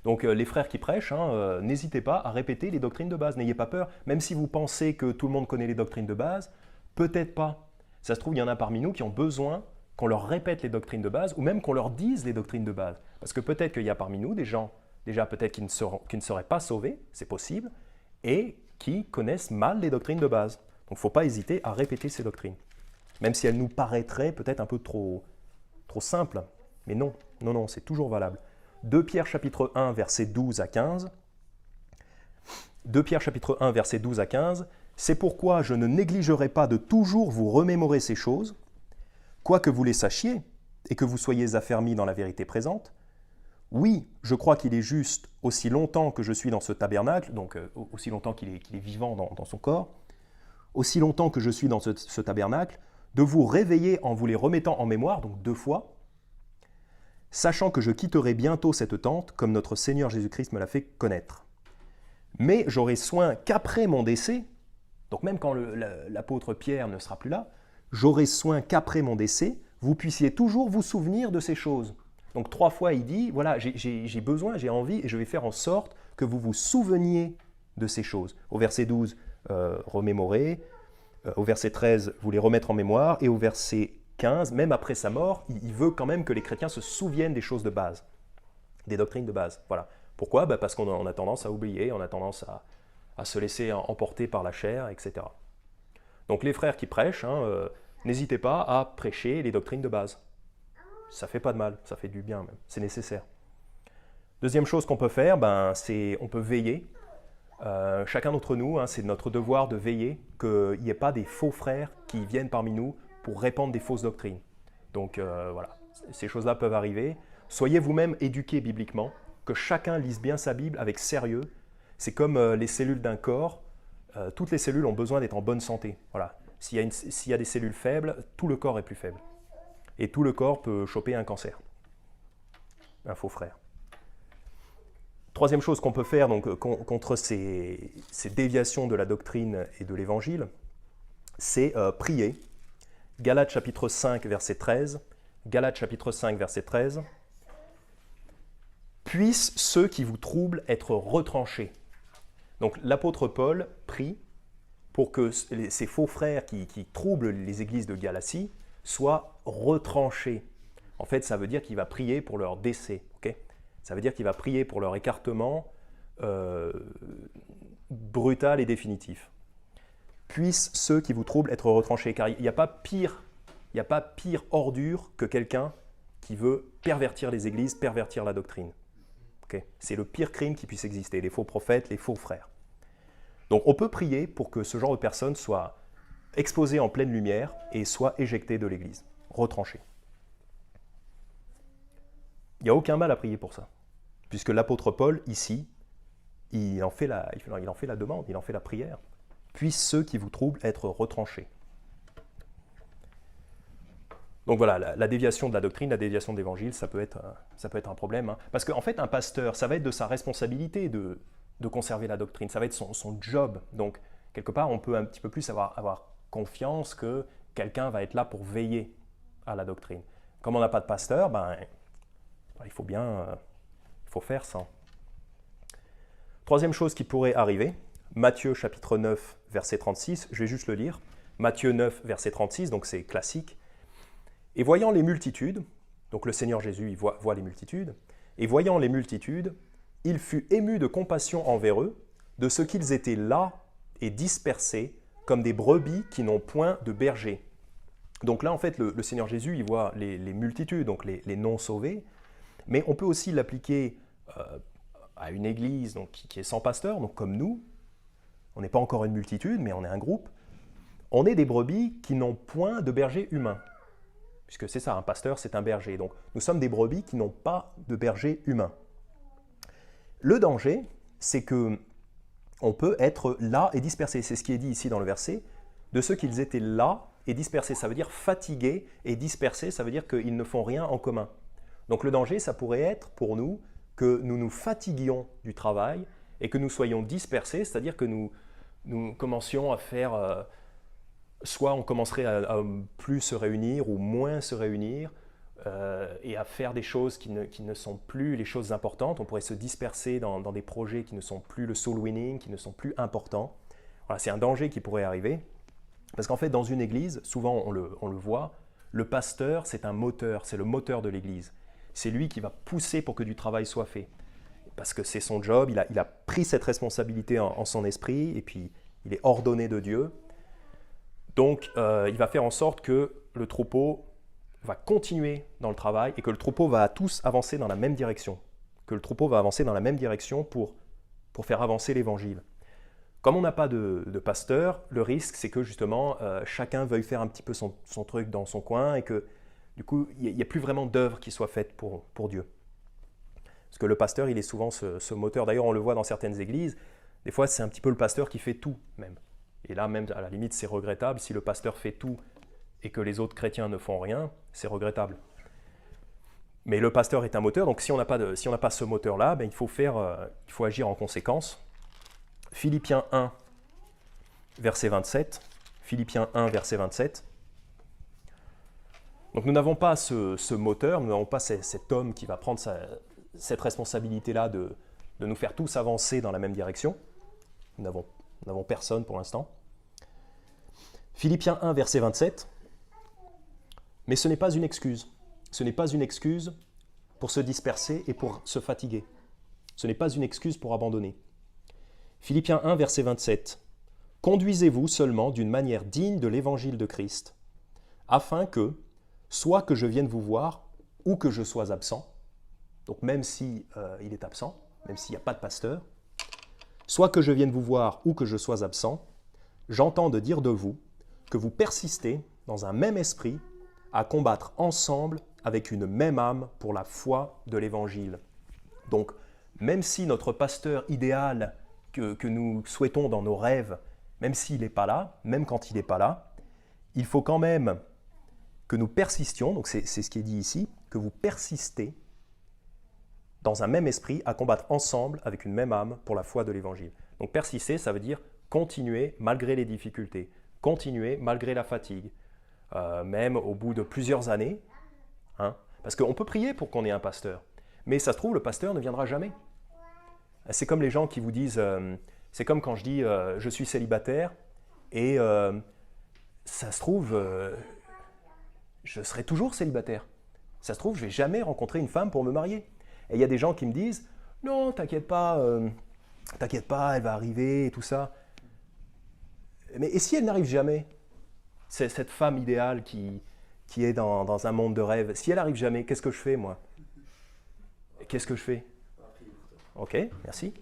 donc les frères qui prêchent, hein, n'hésitez pas à répéter les doctrines de base, n'ayez pas peur, même si vous pensez que tout le monde connaît les doctrines de base, peut-être pas. Ça se trouve, il y en a parmi nous qui ont besoin qu'on leur répète les doctrines de base, ou même qu'on leur dise les doctrines de base. Parce que peut-être qu'il y a parmi nous des gens, déjà peut-être qui ne seraient pas sauvés, c'est possible, et qui connaissent mal les doctrines de base. Donc il ne faut pas hésiter à répéter ces doctrines. Même si elles nous paraîtraient peut-être un peu trop simples. Mais non, non, non, c'est toujours valable. 2 Pierre chapitre 1, versets 12 à 15. 2 Pierre chapitre 1, versets 12 à 15. « C'est pourquoi je ne négligerai pas de toujours vous remémorer ces choses, quoique vous les sachiez, et que vous soyez affermis dans la vérité présente. Oui, je crois qu'il est juste, aussi longtemps que je suis dans ce tabernacle, donc aussi longtemps qu'il est vivant dans son corps, aussi longtemps que je suis dans ce tabernacle, de vous réveiller en vous les remettant en mémoire, donc 2 fois, sachant que je quitterai bientôt cette tente, comme notre Seigneur Jésus-Christ me l'a fait connaître. Mais j'aurai soin qu'après mon décès, donc même quand l'apôtre Pierre ne sera plus là, j'aurai soin qu'après mon décès, vous puissiez toujours vous souvenir de ces choses. » Donc 3 fois il dit, voilà, j'ai besoin, j'ai envie, et je vais faire en sorte que vous vous souveniez de ces choses. Au verset 12, remémorer. Au verset 13, vous les remettre en mémoire. Et au verset 15, même après sa mort, il veut quand même que les chrétiens se souviennent des choses de base, des doctrines de base. Voilà. Pourquoi? Parce qu'on a tendance à oublier, on a tendance à se laisser emporter par la chair, etc. Donc les frères qui prêchent, hein, n'hésitez pas à prêcher les doctrines de base. Ça ne fait pas de mal, ça fait du bien même, c'est nécessaire. Deuxième chose qu'on peut faire, c'est on peut veiller. Chacun d'entre nous, hein, c'est notre devoir de veiller qu'il n'y ait pas des faux frères qui viennent parmi nous pour répandre des fausses doctrines. Donc voilà, ces choses-là peuvent arriver. Soyez vous-même éduqués bibliquement, que chacun lise bien sa Bible avec sérieux. C'est comme les cellules d'un corps. Toutes les cellules ont besoin d'être en bonne santé. Voilà. S'il y a des cellules faibles, tout le corps est plus faible. Et tout le corps peut choper un cancer. Un faux frère. Troisième chose qu'on peut faire donc, contre ces déviations de la doctrine et de l'évangile, c'est prier. Galates chapitre 5, verset 13. Galates chapitre 5, verset 13. « Puissent ceux qui vous troublent être retranchés. » Donc l'apôtre Paul prie pour que ces faux frères qui troublent les églises de Galatie soient retranchés. En fait, ça veut dire qu'il va prier pour leur décès. Okay? Ça veut dire qu'il va prier pour leur écartement brutal et définitif. Puissent ceux qui vous troublent être retranchés, car il n'y a pas pire ordure que quelqu'un qui veut pervertir les églises, pervertir la doctrine. Okay? C'est le pire crime qui puisse exister, les faux prophètes, les faux frères. Donc on peut prier pour que ce genre de personnes soit exposé en pleine lumière et soit éjecté de l'église, retranché. Il n'y a aucun mal à prier pour ça, puisque l'apôtre Paul, ici, il en fait la demande, il en fait la prière. Puissent ceux qui vous troublent être retranchés. Donc voilà, la déviation de la doctrine, la déviation de l'évangile, ça peut être un problème. Hein. Parce qu'en fait, un pasteur, ça va être de sa responsabilité de conserver la doctrine, ça va être son job. Donc, quelque part, on peut un petit peu plus avoir confiance que quelqu'un va être là pour veiller à la doctrine. Comme on n'a pas de pasteur, il faut faire ça. Troisième chose qui pourrait arriver, Matthieu chapitre 9, verset 36, je vais juste le lire. Matthieu 9, verset 36, donc c'est classique. « Et voyant les multitudes », donc le Seigneur Jésus, il voit les multitudes, « et voyant les multitudes, il fut ému de compassion envers eux, de ce qu'ils étaient las et dispersés, comme des brebis qui n'ont point de berger. » Donc là, en fait, le Seigneur Jésus, il voit les multitudes, donc les non-sauvés, mais on peut aussi l'appliquer à une église donc, qui est sans pasteur, donc comme nous. On n'est pas encore une multitude, mais on est un groupe. On est des brebis qui n'ont point de berger humain. Puisque c'est ça, un pasteur, c'est un berger. Donc nous sommes des brebis qui n'ont pas de berger humain. Le danger, c'est que on peut être là et dispersé. C'est ce qui est dit ici dans le verset. De ceux qu'ils étaient là et dispersés. Ça veut dire fatigués et dispersés, ça veut dire qu'ils ne font rien en commun. Donc le danger, ça pourrait être pour nous que nous nous fatiguions du travail et que nous soyons dispersés, c'est-à-dire que nous commencions à faire... soit on commencerait à plus se réunir ou moins se réunir et à faire des choses qui ne sont plus les choses importantes. On pourrait se disperser dans des projets qui ne sont plus le soul winning, qui ne sont plus importants. Voilà, c'est un danger qui pourrait arriver. Parce qu'en fait, dans une église, souvent on le voit, le pasteur, c'est un moteur, c'est le moteur de l'église. C'est lui qui va pousser pour que du travail soit fait. Parce que c'est son job, il a pris cette responsabilité en son esprit et puis il est ordonné de Dieu. Donc, il va faire en sorte que le troupeau va continuer dans le travail et que le troupeau va tous avancer dans la même direction. Que le troupeau va avancer dans la même direction pour faire avancer l'évangile. Comme on n'a pas de pasteur, le risque, c'est que justement, chacun veuille faire un petit peu son truc dans son coin et que, du coup, il n'y a plus vraiment d'œuvre qui soit faite pour Dieu. Parce que le pasteur, il est souvent ce moteur. D'ailleurs, on le voit dans certaines églises. Des fois, c'est un petit peu le pasteur qui fait tout, même. Et là, même à la limite, c'est regrettable. Si le pasteur fait tout et que les autres chrétiens ne font rien, c'est regrettable. Mais le pasteur est un moteur, donc si on n'a pas ce moteur-là, il faut agir en conséquence. Philippiens 1, verset 27. Philippiens 1, verset 27. Donc nous n'avons pas ce moteur, nous n'avons pas cet homme qui va prendre cette responsabilité-là de nous faire tous avancer dans la même direction. Nous n'avons personne pour l'instant. Philippiens 1, verset 27. Mais ce n'est pas une excuse. Ce n'est pas une excuse pour se disperser et pour se fatiguer. Ce n'est pas une excuse pour abandonner. Philippiens 1, verset 27. Conduisez-vous seulement d'une manière digne de l'évangile de Christ, afin que, soit que je vienne vous voir, ou que je sois absent, donc même si il est absent, même s'il n'y a pas de pasteur, soit que je vienne vous voir ou que je sois absent, j'entends de dire de vous que vous persistez dans un même esprit à combattre ensemble avec une même âme pour la foi de l'Évangile. Donc, même si notre pasteur idéal que nous souhaitons dans nos rêves, même s'il n'est pas là, même quand il n'est pas là, il faut quand même que nous persistions, donc c'est ce qui est dit ici, que vous persistez dans un même esprit à combattre ensemble avec une même âme pour la foi de l'Évangile. Donc persister, ça veut dire continuer malgré les difficultés, continuer malgré la fatigue, même au bout de plusieurs années, hein, parce qu'on peut prier pour qu'on ait un pasteur, mais ça se trouve, le pasteur ne viendra jamais. C'est comme les gens qui vous disent, c'est comme quand je dis je suis célibataire et ça se trouve, je serai toujours célibataire. Ça se trouve, je ne vais jamais rencontrer une femme pour me marier. Et il y a des gens qui me disent « Non, t'inquiète pas, elle va arriver et tout ça. » Mais et si elle n'arrive jamais? C'est cette femme idéale qui qui est dans un monde de rêve, si elle arrive jamais, qu'est-ce que je fais, moi? Qu'est-ce que je fais? Ok, merci.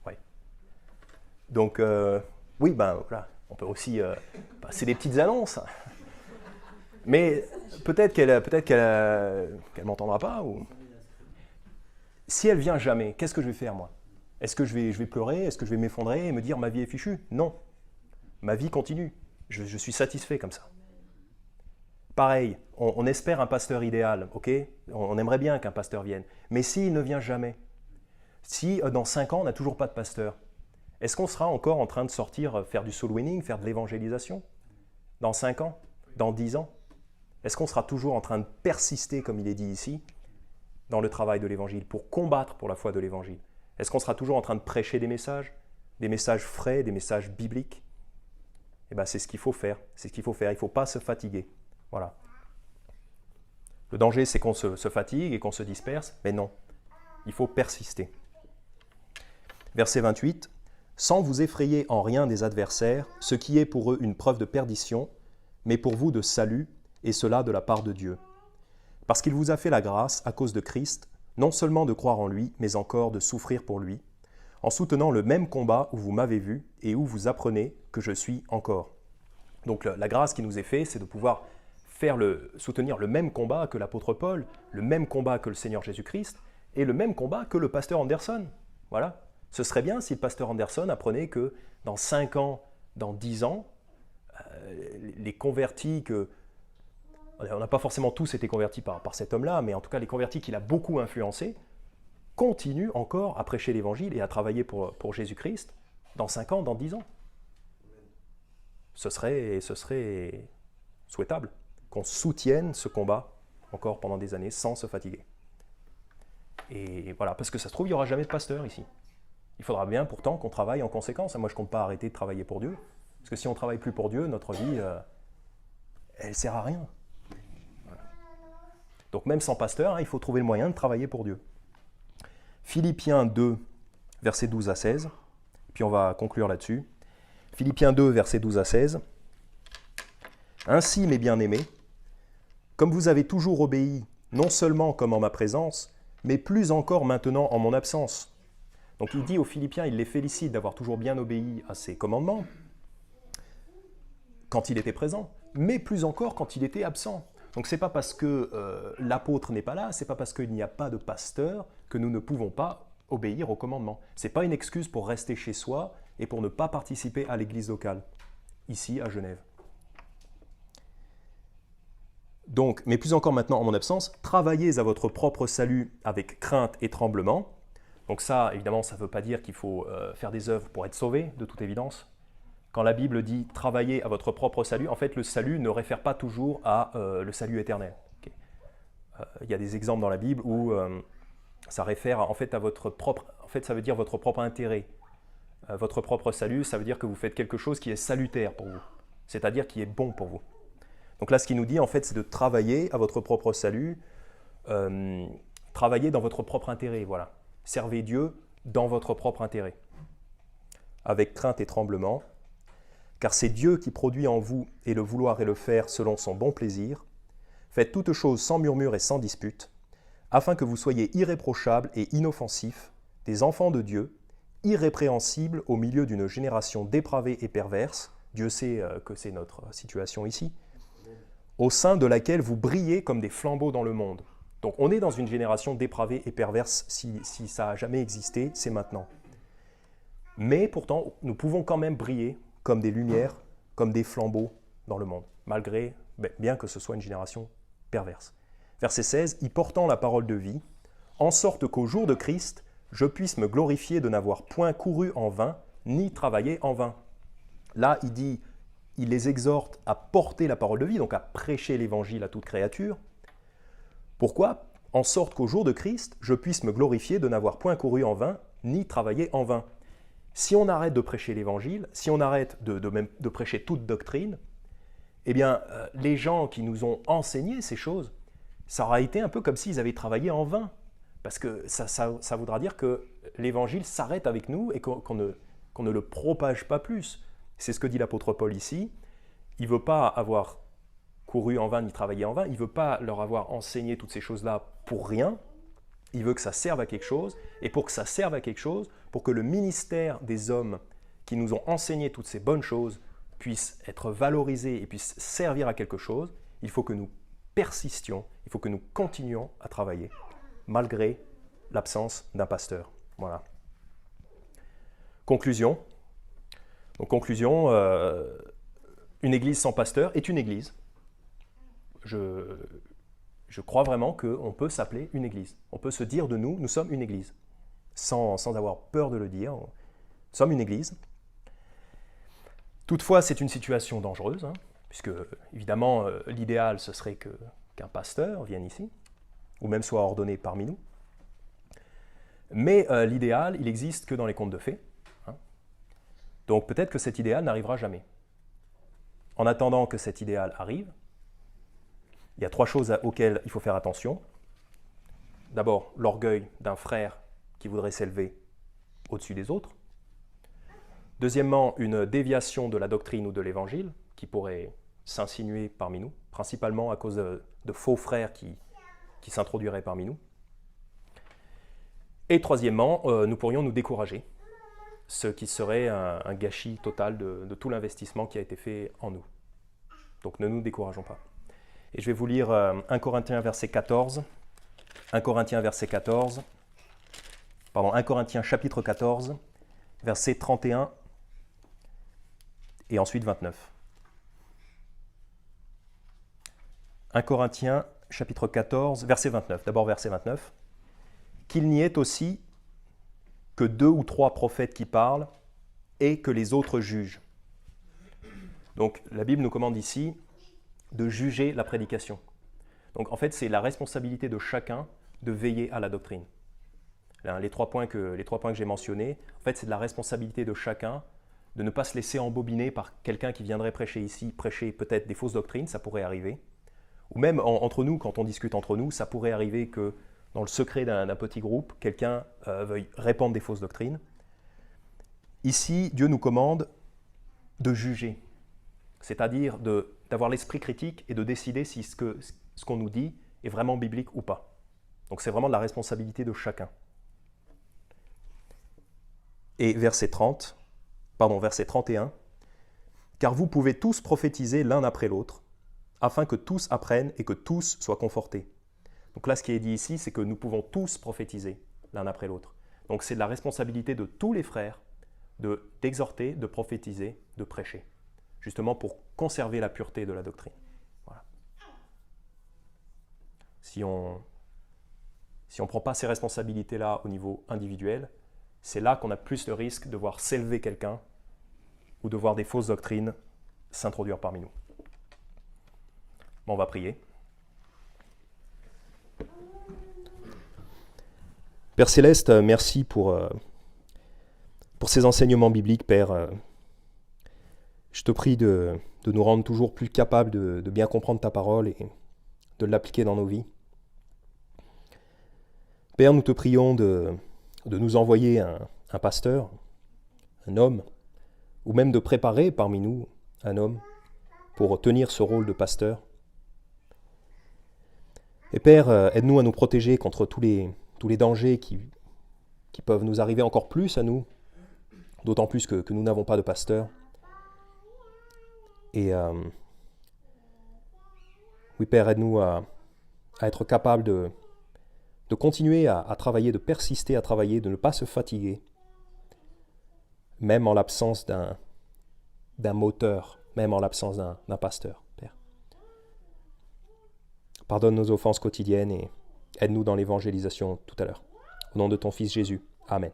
Ouais. Donc, oui, ben voilà, on peut aussi passer des petites annonces. Mais peut-être qu'elle m'entendra pas. Ou... Si elle vient jamais, qu'est-ce que je vais faire, moi? Est-ce que je vais pleurer? Est-ce que je vais m'effondrer et me dire ma vie est fichue? Non. Ma vie continue. Je suis satisfait comme ça. Pareil, on espère un pasteur idéal, ok? On aimerait bien qu'un pasteur vienne. Mais s'il ne vient jamais, si dans 5 ans on n'a toujours pas de pasteur, est-ce qu'on sera encore en train de sortir, faire du soul winning, faire de l'évangélisation? Dans 5 ans? Dans 10 ans? Est-ce qu'on sera toujours en train de persister, comme il est dit ici, dans le travail de l'évangile, pour combattre pour la foi de l'évangile? Est-ce qu'on sera toujours en train de prêcher des messages frais, des messages bibliques? Eh bien, c'est ce qu'il faut faire. C'est ce qu'il faut faire. Il ne faut pas se fatiguer. Voilà. Le danger, c'est qu'on se fatigue et qu'on se disperse, mais non. Il faut persister. Verset 28. « Sans vous effrayer en rien des adversaires, ce qui est pour eux une preuve de perdition, mais pour vous de salut, et cela de la part de Dieu. Parce qu'il vous a fait la grâce, à cause de Christ, non seulement de croire en lui, mais encore de souffrir pour lui, en soutenant le même combat où vous m'avez vu et où vous apprenez que je suis encore. » Donc la grâce qui nous est faite, c'est de pouvoir soutenir le même combat que l'apôtre Paul, le même combat que le Seigneur Jésus-Christ, et le même combat que le pasteur Anderson. Voilà. Ce serait bien si le pasteur Anderson apprenait que dans 5 ans, dans 10 ans, les convertis que... On n'a pas forcément tous été convertis par cet homme-là, mais en tout cas les convertis qu'il a beaucoup influencés, continuent encore à prêcher l'Évangile et à travailler pour Jésus-Christ dans 5 ans, dans 10 ans. Ce serait souhaitable qu'on soutienne ce combat encore pendant des années sans se fatiguer. Et voilà, parce que ça se trouve, il n'y aura jamais de pasteur ici. Il faudra bien pourtant qu'on travaille en conséquence. Moi, je ne compte pas arrêter de travailler pour Dieu, parce que si on ne travaille plus pour Dieu, notre vie, elle ne sert à rien. Voilà. Donc même sans pasteur, il faut trouver le moyen de travailler pour Dieu. Philippiens 2, versets 12 à 16, puis on va conclure là-dessus. Philippiens 2, versets 12 à 16. « Ainsi, mes bien-aimés, comme vous avez toujours obéi, non seulement comme en ma présence, mais plus encore maintenant en mon absence. » Donc il dit aux Philippiens, il les félicite d'avoir toujours bien obéi à ses commandements quand il était présent, mais plus encore quand il était absent. Donc ce n'est pas parce que l'apôtre n'est pas là, ce n'est pas parce qu'il n'y a pas de pasteur que nous ne pouvons pas obéir aux commandements. Ce n'est pas une excuse pour rester chez soi et pour ne pas participer à l'église locale, ici à Genève. Donc, mais plus encore maintenant en mon absence, travaillez à votre propre salut avec crainte et tremblement. Donc ça, évidemment, ça ne veut pas dire qu'il faut faire des œuvres pour être sauvé, de toute évidence. Quand la Bible dit « travaillez à votre propre salut », en fait, le salut ne réfère pas toujours à le salut éternel. Okay. Il y a des exemples dans la Bible où ça réfère en fait à votre propre... En fait, ça veut dire votre propre intérêt. Votre propre salut, ça veut dire que vous faites quelque chose qui est salutaire pour vous, c'est-à-dire qui est bon pour vous. Donc là, ce qu'il nous dit, en fait, c'est de travailler à votre propre salut, travailler dans votre propre intérêt, voilà. Servez Dieu dans votre propre intérêt, avec crainte et tremblement, car c'est Dieu qui produit en vous et le vouloir et le faire selon son bon plaisir. Faites toutes choses sans murmure et sans dispute, afin que vous soyez irréprochables et inoffensifs, des enfants de Dieu, irrépréhensibles au milieu d'une génération dépravée et perverse, Dieu sait que c'est notre situation ici, au sein de laquelle vous brillez comme des flambeaux dans le monde. Donc on est dans une génération dépravée et perverse, si ça n'a jamais existé, c'est maintenant. Mais pourtant, nous pouvons quand même briller comme des lumières, comme des flambeaux dans le monde, malgré, bien que ce soit une génération perverse. Verset 16, « Y portant la parole de vie, en sorte qu'au jour de Christ, je puisse me glorifier de n'avoir point couru en vain, ni travaillé en vain. » Là, il les exhorte à porter la parole de vie, donc à prêcher l'évangile à toute créature. Pourquoi? En sorte qu'au jour de Christ, je puisse me glorifier de n'avoir point couru en vain, ni travaillé en vain. Si on arrête de prêcher l'évangile, si on arrête de prêcher toute doctrine, eh bien, les gens qui nous ont enseigné ces choses, ça aura été un peu comme s'ils avaient travaillé en vain. Parce que ça voudra dire que l'évangile s'arrête avec nous et qu'on ne le propage pas plus. C'est ce que dit l'apôtre Paul ici. Il ne veut pas avoir couru en vain ni travaillé en vain. Il ne veut pas leur avoir enseigné toutes ces choses-là pour rien. Il veut que ça serve à quelque chose. Et pour que ça serve à quelque chose, pour que le ministère des hommes qui nous ont enseigné toutes ces bonnes choses puisse être valorisé et puisse servir à quelque chose, il faut que nous persistions, il faut que nous continuions à travailler, malgré l'absence d'un pasteur. Voilà. Conclusion. Donc, conclusion, une église sans pasteur est une église. Je crois vraiment qu'on peut s'appeler une église. On peut se dire de nous, nous sommes une église, sans avoir peur de le dire. Nous sommes une église. Toutefois, c'est une situation dangereuse, puisque évidemment, l'idéal, ce serait qu'un pasteur vienne ici, ou même soit ordonné parmi nous. Mais l'idéal, il n'existe que dans les contes de fées. Donc peut-être que cet idéal n'arrivera jamais. En attendant que cet idéal arrive, il y a 3 choses auxquelles il faut faire attention. D'abord, l'orgueil d'un frère qui voudrait s'élever au-dessus des autres. Deuxièmement, une déviation de la doctrine ou de l'évangile qui pourrait s'insinuer parmi nous, principalement à cause de faux frères qui s'introduiraient parmi nous. Et troisièmement, nous pourrions nous décourager, ce qui serait un gâchis total de tout l'investissement qui a été fait en nous. Donc ne nous décourageons pas. Et je vais vous lire 1 Corinthiens verset 14. 1 Corinthiens chapitre 14, verset 31 et ensuite 29. 1 Corinthiens chapitre 14, verset 29. D'abord verset 29. Qu'il n'y ait aussi que 2 ou 3 prophètes qui parlent et que les autres jugent. Donc la Bible nous commande ici de juger la prédication. Donc en fait, c'est la responsabilité de chacun de veiller à la doctrine. Les 3 points que j'ai mentionnés, en fait, c'est de la responsabilité de chacun de ne pas se laisser embobiner par quelqu'un qui viendrait prêcher ici, prêcher peut-être des fausses doctrines, ça pourrait arriver. Ou même entre nous, quand on discute entre nous, ça pourrait arriver que dans le secret d'un petit groupe, quelqu'un veuille répandre des fausses doctrines. Ici, Dieu nous commande de juger, c'est-à-dire d'avoir l'esprit critique et de décider si ce qu'on nous dit est vraiment biblique ou pas. Donc c'est vraiment de la responsabilité de chacun. Et verset 31, « Car vous pouvez tous prophétiser l'un après l'autre, afin que tous apprennent et que tous soient confortés. » Donc là, ce qui est dit ici, c'est que nous pouvons tous prophétiser l'un après l'autre. Donc c'est de la responsabilité de tous les frères d'exhorter, de prophétiser, de prêcher, justement pour conserver la pureté de la doctrine. Voilà. Si on ne prend pas ces responsabilités-là au niveau individuel, c'est là qu'on a plus le risque de voir s'élever quelqu'un ou de voir des fausses doctrines s'introduire parmi nous. Bon, on va prier. Père Céleste, merci pour ces enseignements bibliques, Père. Je te prie de nous rendre toujours plus capables de bien comprendre ta parole et de l'appliquer dans nos vies. Père, nous te prions de nous envoyer un pasteur, un homme, ou même de préparer parmi nous un homme pour tenir ce rôle de pasteur. Et Père, aide-nous à nous protéger contre tous les dangers qui peuvent nous arriver encore plus à nous, d'autant plus que nous n'avons pas de pasteur. Et oui, Père, aide-nous à être capables de continuer à travailler, de persister à travailler, de ne pas se fatiguer, même en l'absence d'un moteur, même en l'absence d'un pasteur, Père. Pardonne nos offenses quotidiennes et aide-nous dans l'évangélisation tout à l'heure. Au nom de ton Fils Jésus. Amen.